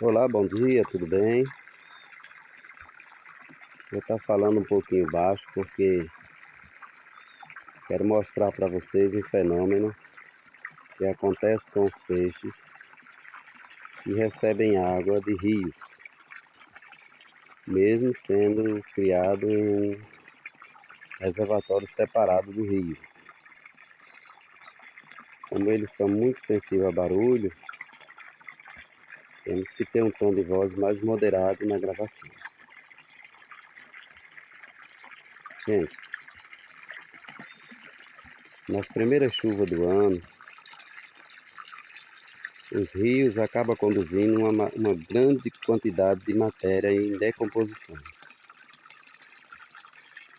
Olá, bom dia, tudo bem? Vou estar falando um pouquinho baixo porque quero mostrar para vocês um fenômeno que acontece com os peixes que recebem água de rios, mesmo sendo criado em um reservatório separado do rio. Como eles são muito sensíveis a barulho, temos que ter um tom de voz mais moderado na gravação. Gente, nas primeiras chuvas do ano, os rios acabam conduzindo uma grande quantidade de matéria em decomposição.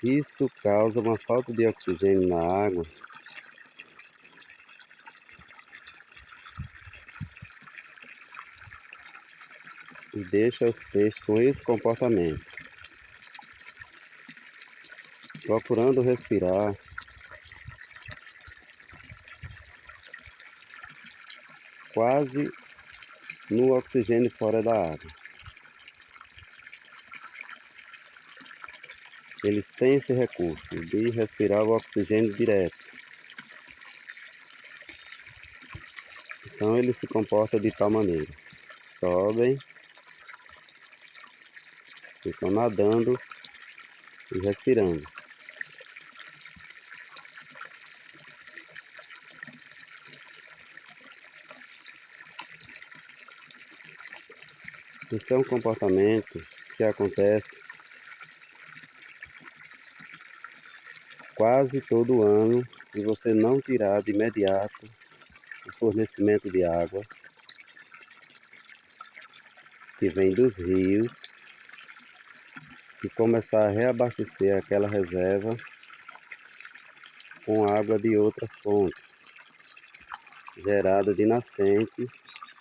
Isso causa uma falta de oxigênio na água e deixa os peixes com esse comportamento, procurando respirar quase no oxigênio fora da água. Eles têm esse recurso de respirar o oxigênio direto. Então eles se comportam de tal maneira. Sobem, ficam nadando e respirando. Esse é um comportamento que acontece quase todo ano se você não tirar de imediato o fornecimento de água que vem dos rios e começar a reabastecer aquela reserva com água de outra fonte, gerada de nascente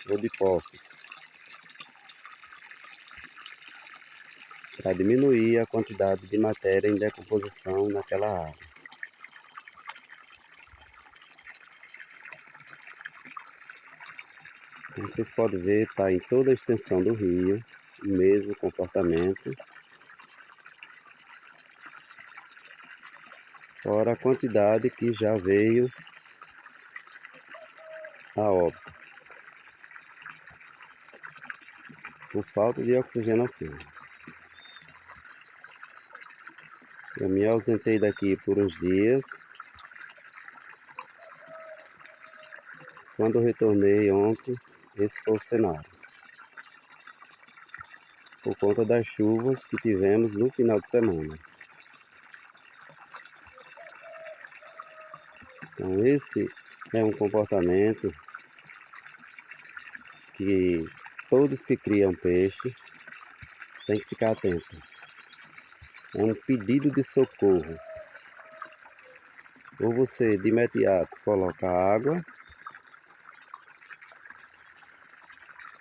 ou de poços, para diminuir a quantidade de matéria em decomposição naquela água. Como vocês podem ver, está em toda a extensão do rio, o mesmo comportamento, fora a quantidade que já veio a óbito, por falta de oxigenação. Eu me ausentei daqui por uns dias. Quando eu retornei ontem, esse foi o cenário. Por conta das chuvas que tivemos no final de semana. Então esse é um comportamento que todos que criam peixe têm que ficar atentos. É um pedido de socorro. Ou você de imediato coloca água,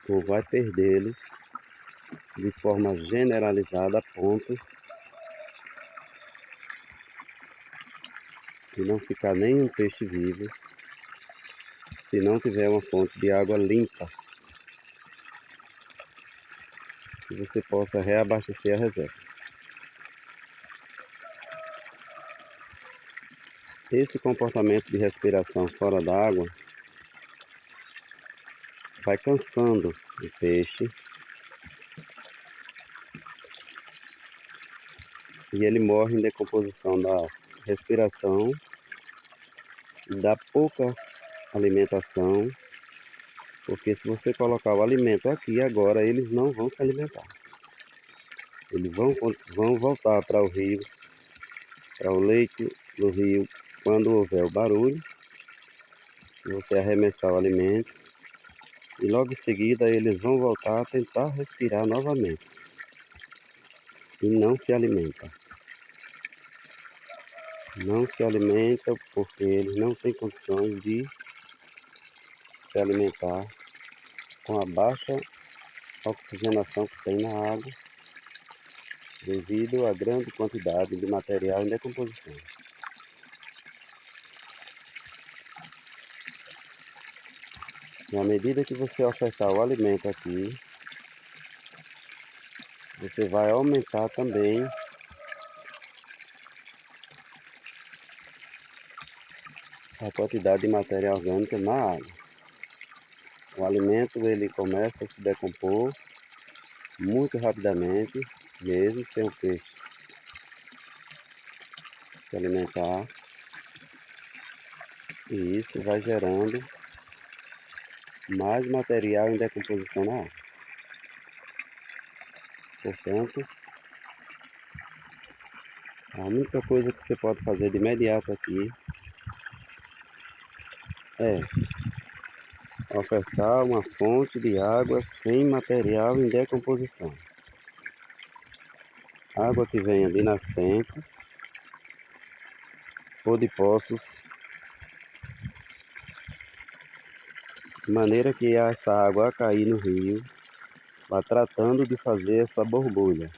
ou vai perdê-los de forma generalizada a ponto de não ficar nenhum peixe vivo se não tiver uma fonte de água limpa que você possa reabastecer a reserva. Esse comportamento de respiração fora d'água vai cansando o peixe e ele morre em decomposição da respiração e da pouca alimentação, porque se você colocar o alimento aqui agora, eles não vão se alimentar. Eles vão voltar para o rio, para o leito do rio, quando houver o barulho, você arremessar o alimento, e logo em seguida eles vão voltar a tentar respirar novamente. E não se alimenta. Não se alimenta porque eles não têm condições de se alimentar com a baixa oxigenação que tem na água, devido à grande quantidade de material em decomposição. E à medida que você ofertar o alimento aqui, você vai aumentar também a quantidade de matéria orgânica na água. O alimento ele começa a se decompor muito rapidamente, mesmo sem o peixe se alimentar, e isso vai gerando mais material em decomposição na água. Portanto, a única coisa que você pode fazer de imediato aqui é ofertar uma fonte de água sem material em decomposição. Água que venha de nascentes ou de poços, de maneira que essa água a cair no rio vá tratando de fazer essa borbulha.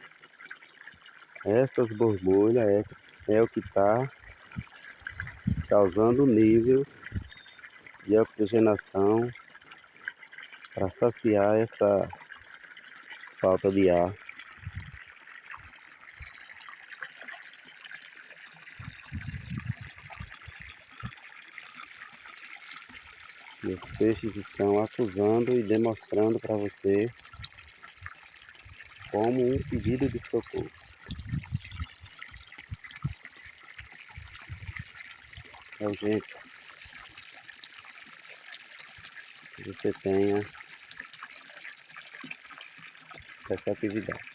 Essas borbulhas é o que está causando o nível de oxigenação para saciar essa falta de ar. E os peixes estão acusando e demonstrando para você como um pedido de socorro. É urgente que você tenha essa atividade.